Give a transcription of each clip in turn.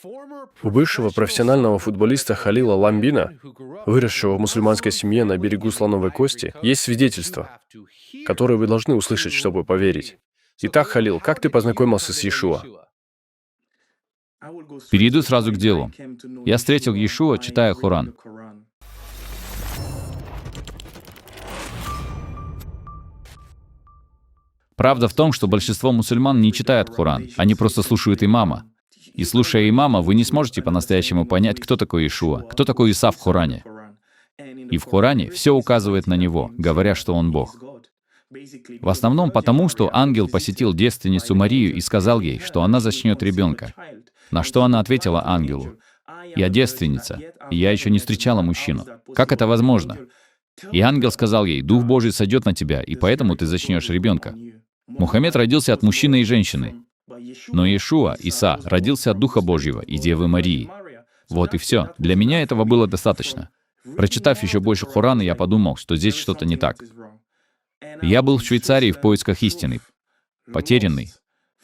У бывшего профессионального футболиста Халила Ламбина, выросшего в мусульманской семье на берегу Слоновой Кости, есть свидетельство, которое вы должны услышать, чтобы поверить. Итак, Халил, как ты познакомился с Иешуа? Перейду сразу к делу. Я встретил Иешуа, читая Коран. Правда в том, что большинство мусульман не читают Коран, они просто слушают имама. И слушая имама, вы не сможете по-настоящему понять, кто такой Иешуа, кто такой Иса в Коране. И в Коране все указывает на него, говоря, что он Бог. В основном потому, что ангел посетил девственницу Марию и сказал ей, что она зачнет ребенка. На что она ответила ангелу: «Я девственница, и я еще не встречала мужчину. Как это возможно?» И ангел сказал ей: «Дух Божий сойдет на тебя, и поэтому ты зачнешь ребенка». Мухаммед родился от мужчины и женщины. Но Иешуа, Иса, родился от Духа Божьего и Девы Марии. Вот и все. Для меня этого было достаточно. Прочитав еще больше Корана, я подумал, что здесь что-то не так. Я был в Швейцарии в поисках истины, потерянный,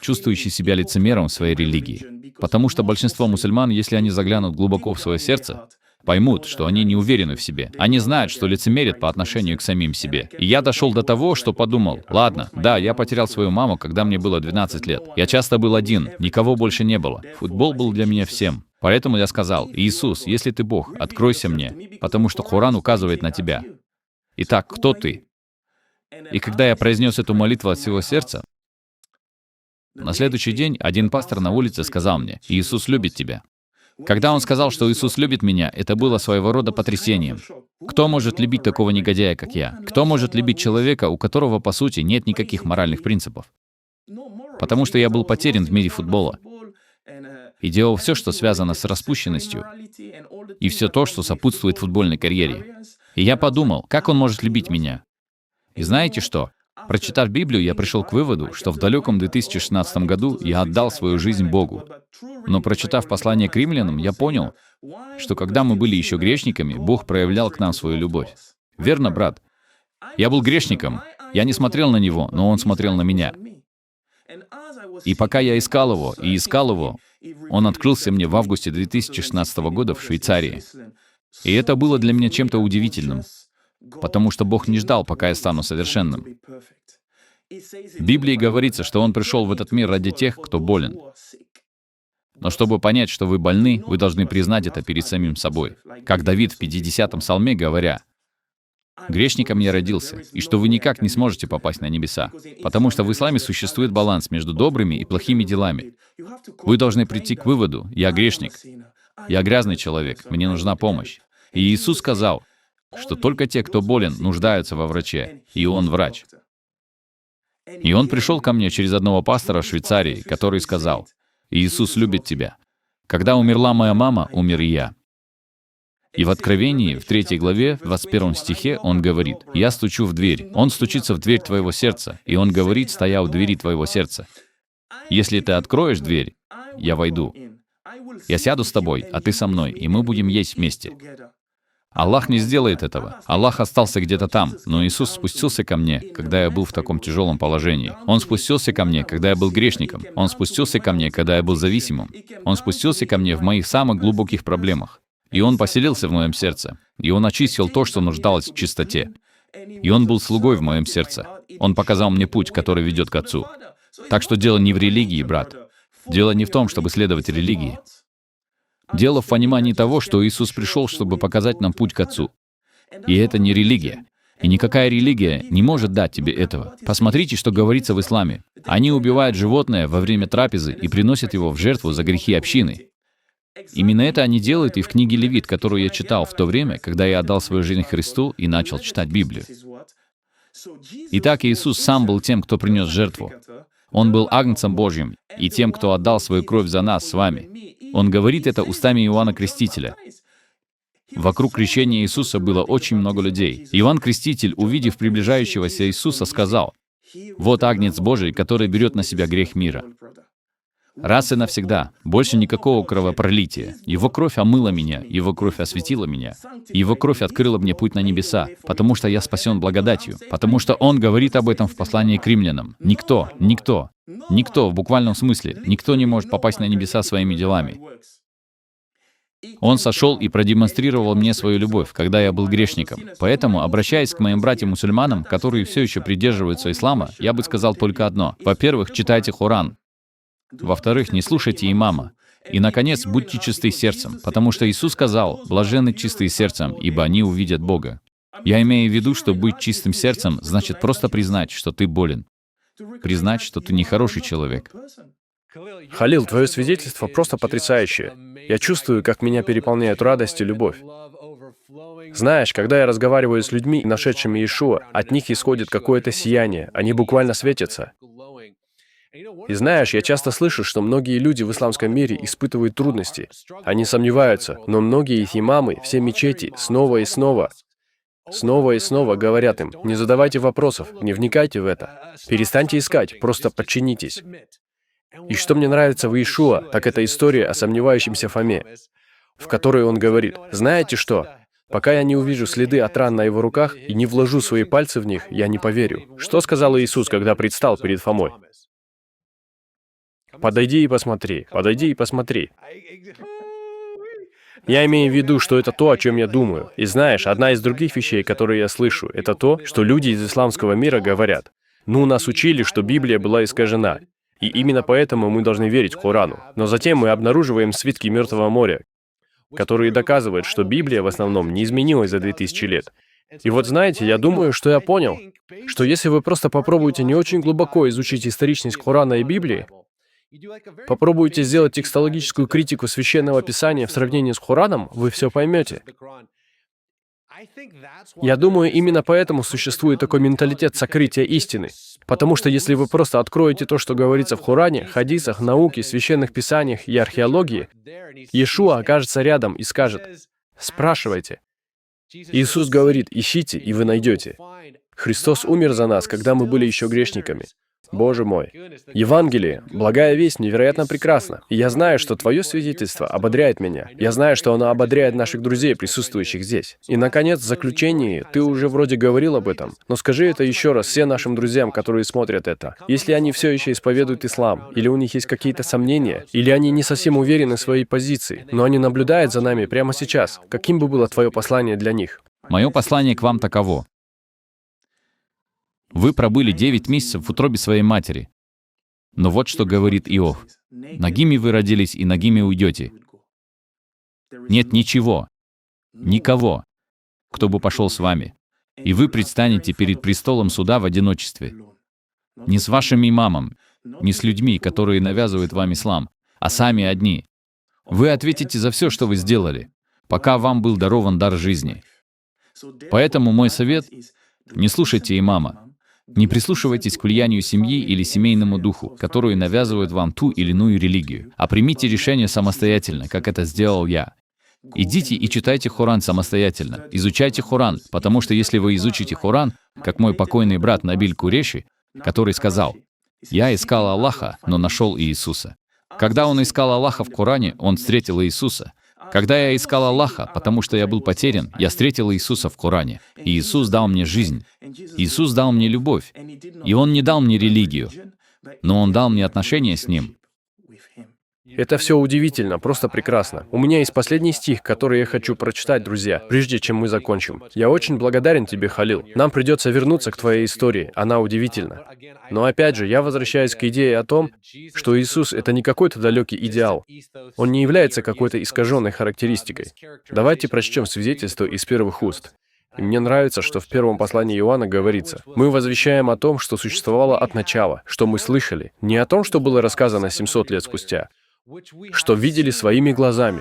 чувствующий себя лицемером в своей религии. Потому что большинство мусульман, если они заглянут глубоко в свое сердце, поймут, что они не уверены в себе. Они знают, что лицемерят по отношению к самим себе. И я дошел до того, что подумал: ладно, да, я потерял свою маму, когда мне было 12 лет. Я часто был один, никого больше не было. Футбол был для меня всем. Поэтому я сказал: «Иисус, если ты Бог, откройся мне, потому что Коран указывает на тебя. Итак, кто ты?» И когда я произнес эту молитву от всего сердца, на следующий день один пастор на улице сказал мне: «Иисус любит тебя». Когда он сказал, что Иисус любит меня, это было своего рода потрясением. Кто может любить такого негодяя, как я? Кто может любить человека, у которого, по сути, нет никаких моральных принципов? Потому что я был потерян в мире футбола и делал все, что связано с распущенностью, и все то, что сопутствует футбольной карьере. И я подумал, как он может любить меня? И знаете что? Прочитав Библию, я пришел к выводу, что в далеком 2016 году я отдал свою жизнь Богу. Но прочитав послание к римлянам, я понял, что когда мы были еще грешниками, Бог проявлял к нам свою любовь. Верно, брат? Я был грешником. Я не смотрел на Него, но Он смотрел на меня. И пока я искал Его, Он открылся мне в августе 2016 года в Швейцарии. И это было для меня чем-то удивительным, потому что Бог не ждал, пока я стану совершенным. В Библии говорится, что Он пришел в этот мир ради тех, кто болен. Но чтобы понять, что вы больны, вы должны признать это перед самим собой. Как Давид в 50-м псалме, говоря: «Грешником я родился», и что вы никак не сможете попасть на небеса, потому что в исламе существует баланс между добрыми и плохими делами. Вы должны прийти к выводу: «Я грешник, я грязный человек, мне нужна помощь». И Иисус сказал, что только те, кто болен, нуждаются во враче, и Он врач. И Он пришел ко мне через одного пастора в Швейцарии, который сказал: «Иисус любит тебя. Когда умерла моя мама, умер и я». И в Откровении, в 3 главе, в 21 стихе, Он говорит: «Я стучу в дверь». Он стучится в дверь твоего сердца, и Он говорит, стоя у двери твоего сердца: «Если ты откроешь дверь, я войду. Я сяду с тобой, а ты со мной, и мы будем есть вместе». Аллах не сделает этого. Аллах остался где-то там, но Иисус спустился ко мне, когда я был в таком тяжелом положении. Он спустился ко мне, когда я был грешником. Он спустился ко мне, когда я был зависимым. Он спустился ко мне в моих самых глубоких проблемах. И Он поселился в моем сердце. И Он очистил то, что нуждалось в чистоте. И Он был слугой в моем сердце. Он показал мне путь, который ведет к Отцу. Так что дело не в религии, брат. Дело не в том, чтобы следовать религии. Дело в понимании того, что Иисус пришел, чтобы показать нам путь к Отцу. И это не религия. И никакая религия не может дать тебе этого. Посмотрите, что говорится в исламе. Они убивают животное во время трапезы и приносят его в жертву за грехи общины. Именно это они делают и в книге Левит, которую я читал в то время, когда я отдал свою жизнь Христу и начал читать Библию. Итак, Иисус сам был тем, кто принес жертву. Он был Агнцем Божьим и тем, кто отдал свою кровь за нас с вами. Он говорит это устами Иоанна Крестителя. Вокруг крещения Иисуса было очень много людей. Иоанн Креститель, увидев приближающегося Иисуса, сказал: «Вот Агнец Божий, который берет на себя грех мира». Раз и навсегда. Больше никакого кровопролития. Его кровь омыла меня, Его кровь осветила меня. Его кровь открыла мне путь на небеса, потому что я спасен благодатью. Потому что Он говорит об этом в послании к римлянам. Никто в буквальном смысле, никто не может попасть на небеса своими делами. Он сошел и продемонстрировал мне свою любовь, когда я был грешником. Поэтому, обращаясь к моим братьям-мусульманам, которые все еще придерживаются ислама, я бы сказал только одно. Во-первых, читайте Коран. Во-вторых, не слушайте имама. И, наконец, будьте чисты сердцем, потому что Иисус сказал: «Блаженны чистые сердцем, ибо они увидят Бога». Я имею в виду, что быть чистым сердцем значит просто признать, что ты болен. Признать, что ты нехороший человек. Халил, твое свидетельство просто потрясающее. Я чувствую, как меня переполняет радость и любовь. Знаешь, когда я разговариваю с людьми, нашедшими Иешуа, от них исходит какое-то сияние, они буквально светятся. И знаешь, я часто слышу, что многие люди в исламском мире испытывают трудности. Они сомневаются, но многие их имамы, все мечети, снова и снова говорят им: не задавайте вопросов, не вникайте в это. Перестаньте искать, просто подчинитесь. И что мне нравится в Иешуа, так это история о сомневающемся Фоме, в которой он говорит: знаете что? Пока я не увижу следы от ран на его руках и не вложу свои пальцы в них, я не поверю. Что сказал Иисус, когда предстал перед Фомой? Подойди и посмотри, подойди и посмотри. Я имею в виду, что это то, о чем я думаю. И знаешь, одна из других вещей, которые я слышу, это то, что люди из исламского мира говорят: ну, нас учили, что Библия была искажена, и именно поэтому мы должны верить в Корану. Но затем мы обнаруживаем свитки Мертвого моря, которые доказывают, что Библия в основном не изменилась за 2000 лет. И вот знаете, я думаю, что я понял, что если вы просто попробуете не очень глубоко изучить историчность Корана и Библии, попробуйте сделать текстологическую критику Священного Писания в сравнении с Кораном, вы все поймете. Я думаю, именно поэтому существует такой менталитет сокрытия истины. Потому что если вы просто откроете то, что говорится в Коране, хадисах, науке, священных писаниях и археологии, Иешуа окажется рядом и скажет: спрашивайте. Иисус говорит: ищите, и вы найдете. Христос умер за нас, когда мы были еще грешниками. Боже мой. Евангелие, благая весть, невероятно прекрасна. И я знаю, что твое свидетельство ободряет меня. Я знаю, что оно ободряет наших друзей, присутствующих здесь. И, наконец, в заключении, ты уже вроде говорил об этом, но скажи это еще раз всем нашим друзьям, которые смотрят это. Если они все еще исповедуют ислам, или у них есть какие-то сомнения, или они не совсем уверены в своей позиции, но они наблюдают за нами прямо сейчас, каким бы было твое послание для них? Мое послание к вам таково. Вы пробыли 9 месяцев в утробе своей матери. Но вот что говорит Иов: нагими вы родились, и нагими уйдете. Нет ничего, никого, кто бы пошел с вами. И вы предстанете перед престолом суда в одиночестве. Не с вашим имамом, не с людьми, которые навязывают вам ислам, а сами одни. Вы ответите за все, что вы сделали, пока вам был дарован дар жизни. Поэтому мой совет — не слушайте имама. Не прислушивайтесь к влиянию семьи или семейному духу, которые навязывают вам ту или иную религию, а примите решение самостоятельно, как это сделал я. Идите и читайте Коран самостоятельно, изучайте Коран, потому что если вы изучите Коран, как мой покойный брат Набиль Куреши, который сказал: «Я искал Аллаха, но нашел Иисуса». Когда он искал Аллаха в Коране, он встретил Иисуса. Когда я искал Аллаха, потому что я был потерян, я встретил Иисуса в Коране. И Иисус дал мне жизнь. Иисус дал мне любовь. И Он не дал мне религию, но Он дал мне отношения с Ним. Это все удивительно, просто прекрасно. У меня есть последний стих, который я хочу прочитать, друзья, прежде чем мы закончим. Я очень благодарен тебе, Халил. Нам придется вернуться к твоей истории, она удивительна. Но опять же, я возвращаюсь к идее о том, что Иисус — это не какой-то далекий идеал. Он не является какой-то искаженной характеристикой. Давайте прочтем свидетельство из первых уст. И мне нравится, что в первом послании Иоанна говорится: «Мы возвещаем о том, что существовало от начала, что мы слышали, не о том, что было рассказано 700 лет спустя, что видели своими глазами,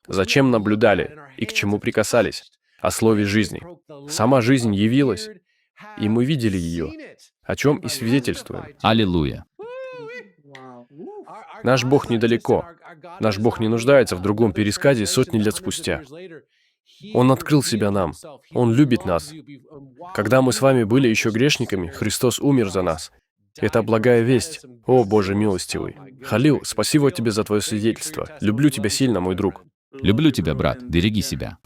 зачем наблюдали и к чему прикасались, о слове жизни. Сама жизнь явилась, и мы видели ее, о чем и свидетельствуем». Аллилуйя. Наш Бог недалеко. Наш Бог не нуждается в другом пересказе сотни лет спустя. Он открыл себя нам. Он любит нас. Когда мы с вами были еще грешниками, Христос умер за нас. Это благая весть. О, Боже милостивый. Халил, спасибо тебе за твое свидетельство. Люблю тебя сильно, мой друг. Люблю тебя, брат. Береги себя.